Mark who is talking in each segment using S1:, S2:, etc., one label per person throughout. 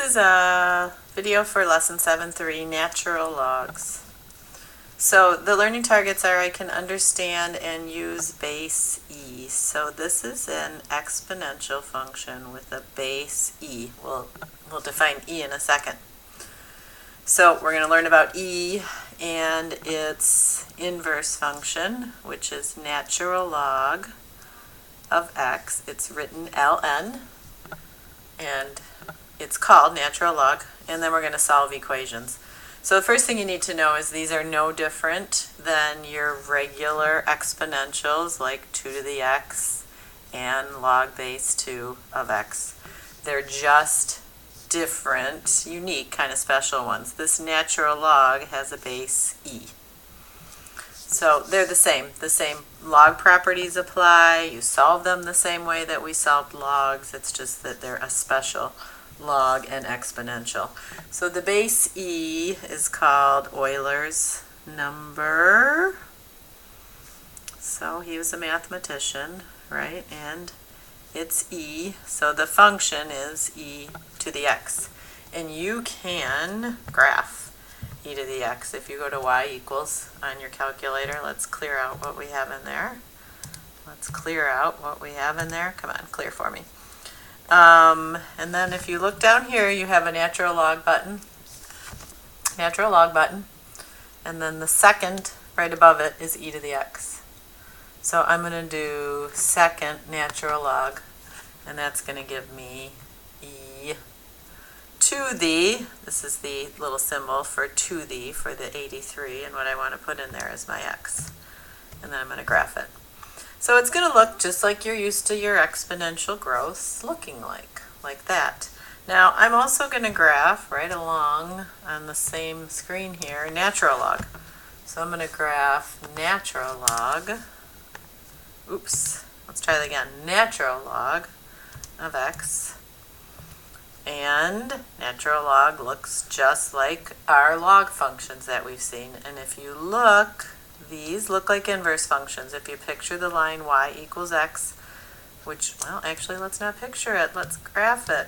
S1: is a video for Lesson 7.3, Natural Logs. So the learning targets are I can understand and use base e. So this is an exponential function with a base e. We'll define e in a second. So we're going to learn about e and its inverse function, which is natural log of x. It's written ln, and it's called natural log, and then we're going to solve equations. So the first thing you need to know is these are no different than your regular exponentials like 2 to the x and log base 2 of x. They're just different, unique, kind of special ones. This natural log has a base e. So they're the same. The same log properties apply. You solve them the same way that we solved logs. It's just that they're a special log and exponential. So the base e is called Euler's number. So he was a mathematician, right? And it's e. So the function is e to the x. And you can graph e to the x. If you go to y equals on your calculator, let's clear out what we have in there. Let's clear out what we have in there. Come on, clear for me. And then if you look down here, you have a natural log button, and then the second right above it is e to the x. So I'm going to do second natural log, and that's going to give me e to the, this is the little symbol for to the, for the 83, and what I want to put in there is my x. And then I'm going to graph it. So it's going to look just like you're used to your exponential growth looking like that. Now I'm also going to graph right along on the same screen here, natural log. So I'm going to graph natural log, let's try that again, natural log of x. And natural log looks just like our log functions that we've seen. And if you look, these look like inverse functions. If you picture the line y equals x, which, well, actually, let's not picture it. Let's graph it.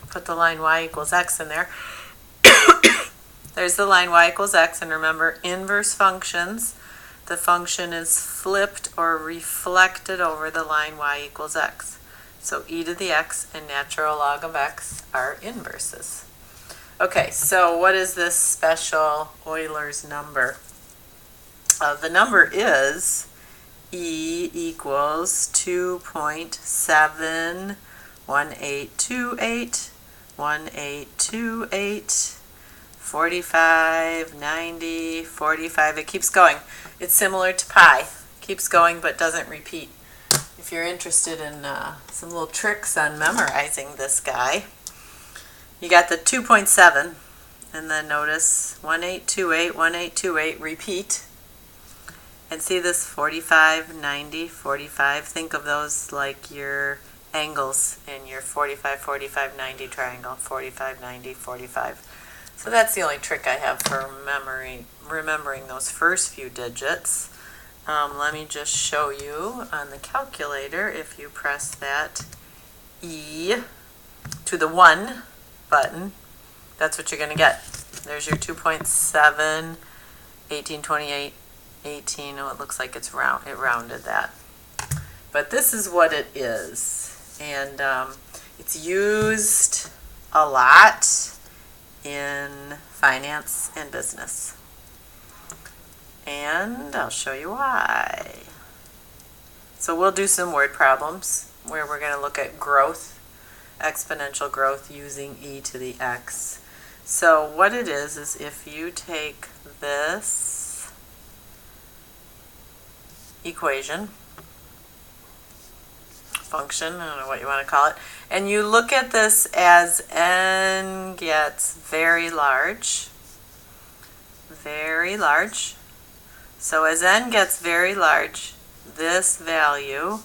S1: Put the line y equals x in there. There's the line y equals x, and remember, inverse functions, the function is flipped or reflected over the line y equals x. So e to the x and natural log of x are inverses. Okay, so what is this special Euler's number? The number is e equals 2.71828, 45, 90, 45. It keeps going. It's similar to pi. Keeps going but doesn't repeat. If you're interested in some little tricks on memorizing this guy, you got the 2.7, and then notice 1828, 1828, repeat. And see this 45, 90, 45. Think of those like your angles in your 45, 45, 90 triangle. 45, 90, 45. So that's the only trick I have for remembering those first few digits. Let me just show you on the calculator. If you press that e to the 1 button, that's what you're going to get. There's your 2.7, 1828, 18. Oh, it looks like it rounded that. But this is what it is. And it's used a lot in finance and business. And I'll show you why. So we'll do some word problems where we're going to look at growth, exponential growth using e to the x. So what it is if you take this equation, function, I don't know what you want to call it, and you look at this as n gets very large, so as n gets very large, this value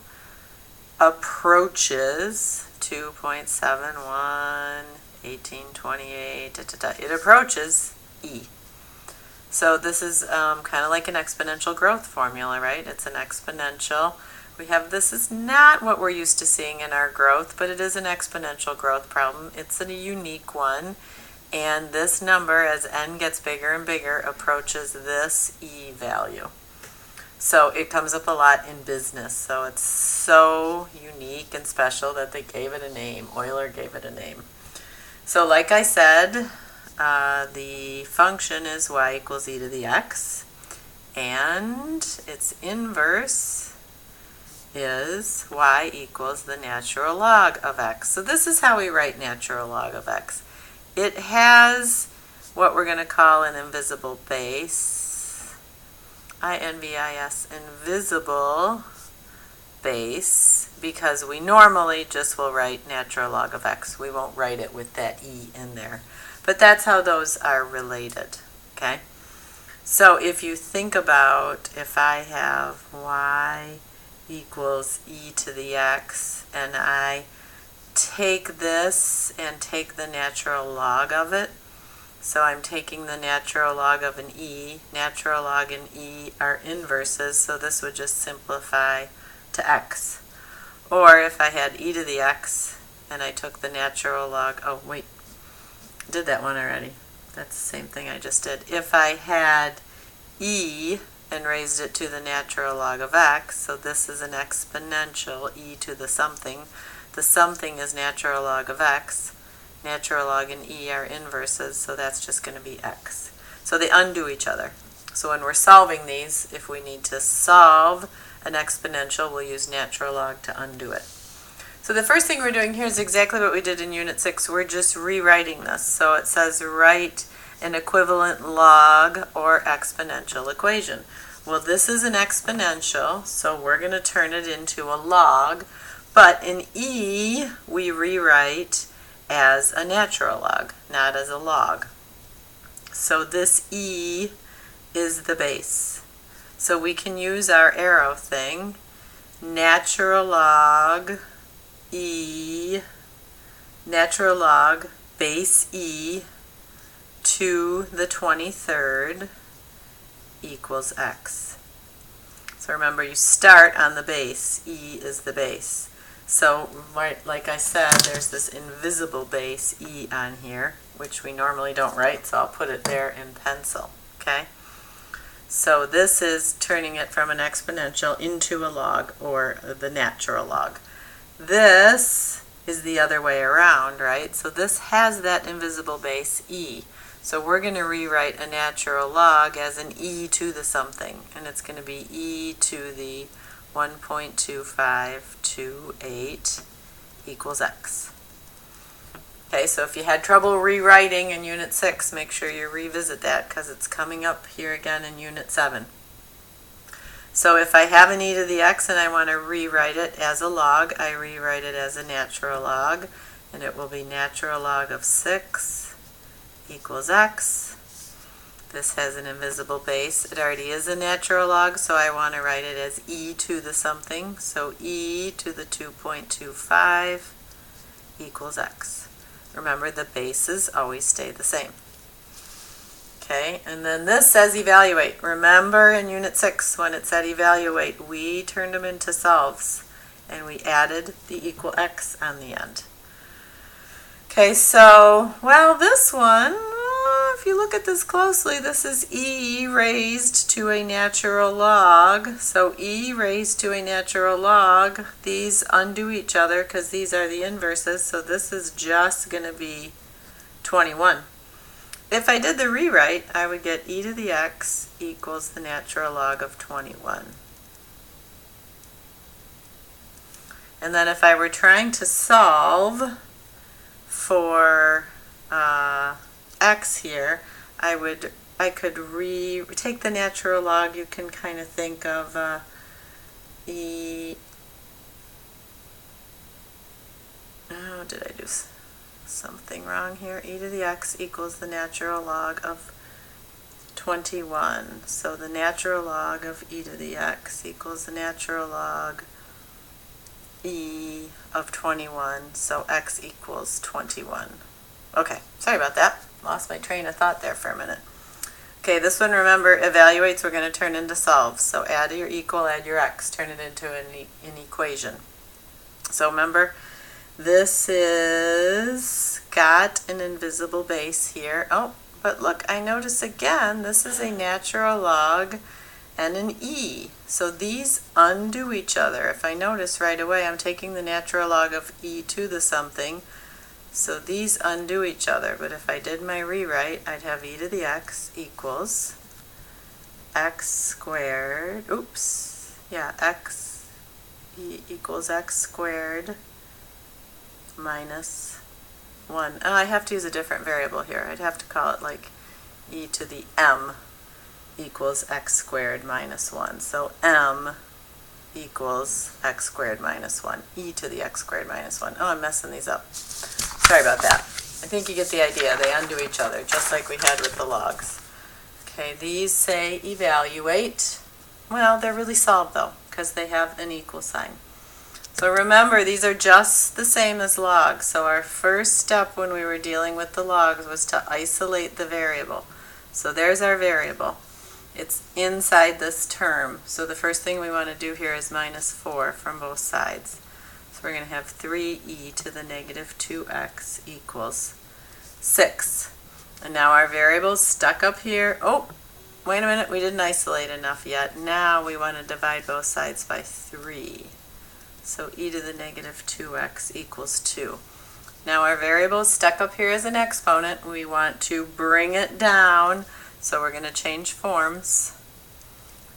S1: approaches 2.71, 1828, it approaches e. So this is kind of like an exponential growth formula, right? It's an exponential We have this is not what we're used to seeing in our growth, but it is an exponential growth problem. It's a unique one. And this number, as n gets bigger and bigger, approaches this e value. So it comes up a lot in business. So it's so unique and special that they gave it a name. Euler gave it a name. So like I said, the function is y equals e to the x. And its inverse is y equals the natural log of x. So this is how we write natural log of x. It has what we're going to call an invisible base, INVIS, invisible base, because we normally just will write natural log of x. We won't write it with that e in there. But that's how those are related, okay? So if you think about if I have y equals e to the x, and I take this and take the natural log of it. So I'm taking the natural log of an e. Natural log and e are inverses, so this would just simplify to x. Or if I had e to the x and I took the natural log, oh wait, did that one already. That's the same thing I just did. If I had e and raised it to the natural log of x, so this is an exponential e to the something. The something is natural log of x. Natural log and e are inverses, so that's just going to be x. So they undo each other. So when we're solving these, if we need to solve an exponential, we'll use natural log to undo it. So the first thing we're doing here is exactly what we did in Unit 6. We're just rewriting this. So it says write an equivalent log or exponential equation. Well, this is an exponential, so we're going to turn it into a log. But in e, we rewrite as a natural log, not as a log. So this e is the base. So we can use our arrow thing, natural log e, natural log base e to the 23rd equals x. So remember, you start on the base. E is the base. So, like I said, there's this invisible base e on here, which we normally don't write, so I'll put it there in pencil, okay? So this is turning it from an exponential into a log, or the natural log. This is the other way around, right? So this has that invisible base e. So we're going to rewrite a natural log as an e to the something, and it's going to be e to the 1.2528 equals x. Okay, so if you had trouble rewriting in Unit 6, make sure you revisit that because it's coming up here again in Unit 7. So if I have an e to the x and I want to rewrite it as a log, I rewrite it as a natural log, and it will be natural log of 6 equals x. This has an invisible base. It already is a natural log, so I want to write it as e to the something. So e to the 2.25 equals x. Remember, the bases always stay the same. Okay, and then this says evaluate. Remember in Unit 6 when it said evaluate, we turned them into solves, and we added the equal x on the end. Okay, so, well, this one, if you look at this closely, this is e raised to a natural log. So e raised to a natural log, these undo each other because these are the inverses, so this is just going to be 21. If I did the rewrite, I would get e to the x equals the natural log of 21. And then if I were trying to solve for x here, I could take the natural log. You can kind of think of e. Oh, did I do something wrong here? E to the x equals the natural log of 21. So the natural log of e to the x equals the natural log e of 21. So x equals 21. Okay, sorry about that. Lost my train of thought there for a minute. Okay, this one, remember, evaluates, we're going to turn into solves. So add your equal, add your x, turn it into an equation. So remember, this is got an invisible base here. Oh, but look, I notice again, this is a natural log and an e. So these undo each other. If I notice right away, I'm taking the natural log of e to the something. So these undo each other. But if I did my rewrite, I'd have e to the x equals x squared. Oops. Yeah, x e equals x squared minus 1. Oh, I have to use a different variable here. I'd have to call it like e to the m equals x squared minus 1. So m equals x squared minus 1. E to the x squared minus 1. Oh, I'm messing these up. Sorry about that. I think you get the idea. They undo each other, just like we had with the logs. Okay, these say evaluate. Well, they're really solved though, because they have an equal sign. So remember, these are just the same as logs. So our first step when we were dealing with the logs was to isolate the variable. So there's our variable. It's inside this term. So the first thing we want to do here is minus 4 from both sides. So we're going to have 3e to the negative 2x equals 6. And now our variable's stuck up here. Oh, wait a minute, we didn't isolate enough yet. Now we want to divide both sides by 3. So e to the negative 2x equals 2. Now our variable is stuck up here as an exponent. We want to bring it down. So we're going to change forms.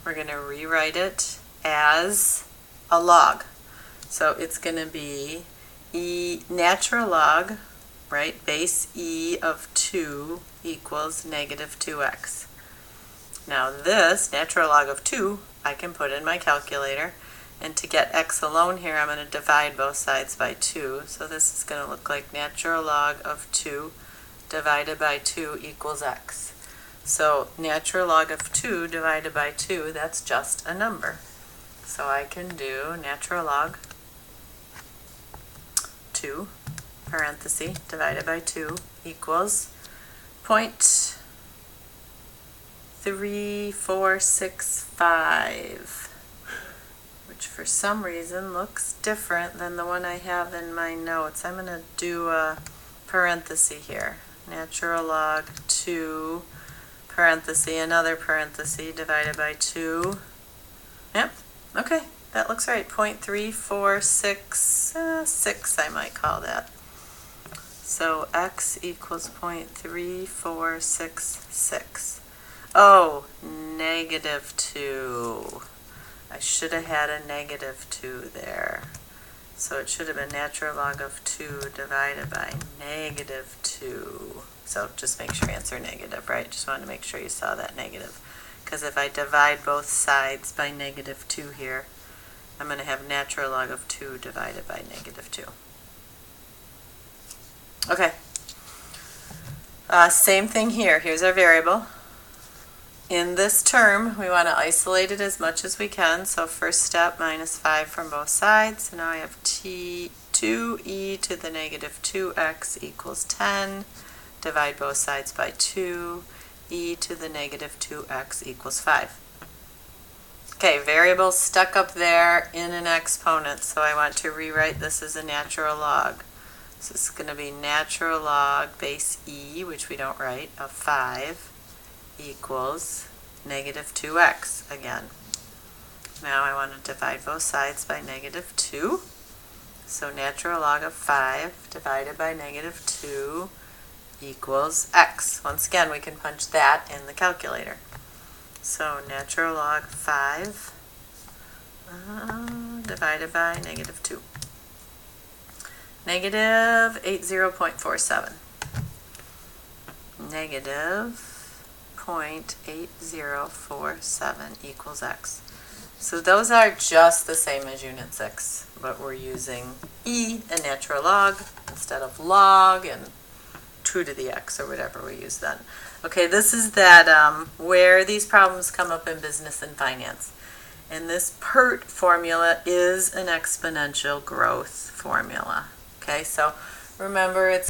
S1: We're going to rewrite it as a log. So it's going to be e natural log, right, base e of 2 equals negative 2x. Now this natural log of 2 I can put in my calculator, and to get x alone here I'm going to divide both sides by 2. So this is going to look like natural log of 2 divided by 2 equals x. So natural log of 2 divided by 2, that's just a number. So I can do natural log 2 parenthesis divided by 2 equals 0.3465, which for some reason looks different than the one I have in my notes. I'm going to do a parenthesis here. Natural log 2 parenthesis, another parenthesis divided by 2. Yep, okay, that looks right. 0.3466, I might call that. So x equals 0.3466. Oh, negative 2. I should have had a negative 2 there. So it should have been natural log of 2 divided by negative 2. So just make sure you answer negative, right? Just wanted to make sure you saw that negative. Because if I divide both sides by negative 2 here, I'm going to have natural log of 2 divided by negative 2. Okay. Same thing here. Here's our variable. In this term, we want to isolate it as much as we can. So first step, minus 5 from both sides. So now I have 2e to the negative 2x equals 10. Divide both sides by 2. E to the negative 2x equals 5. Okay, variable stuck up there in an exponent. So I want to rewrite this as a natural log. So it's going to be natural log base e, which we don't write, of 5 equals negative 2x again. Now I want to divide both sides by negative 2. So natural log of 5 divided by negative 2 equals x. Once again, we can punch that in the calculator. So natural log 5 divided by negative 2. Negative 80.47. Negative 0.8047 equals x. So those are just the same as Unit 6, but we're using e and natural log instead of log and 2 to the x or whatever we use then. Okay, this is that where these problems come up in business and finance. And this PERT formula is an exponential growth formula. Okay, so remember it's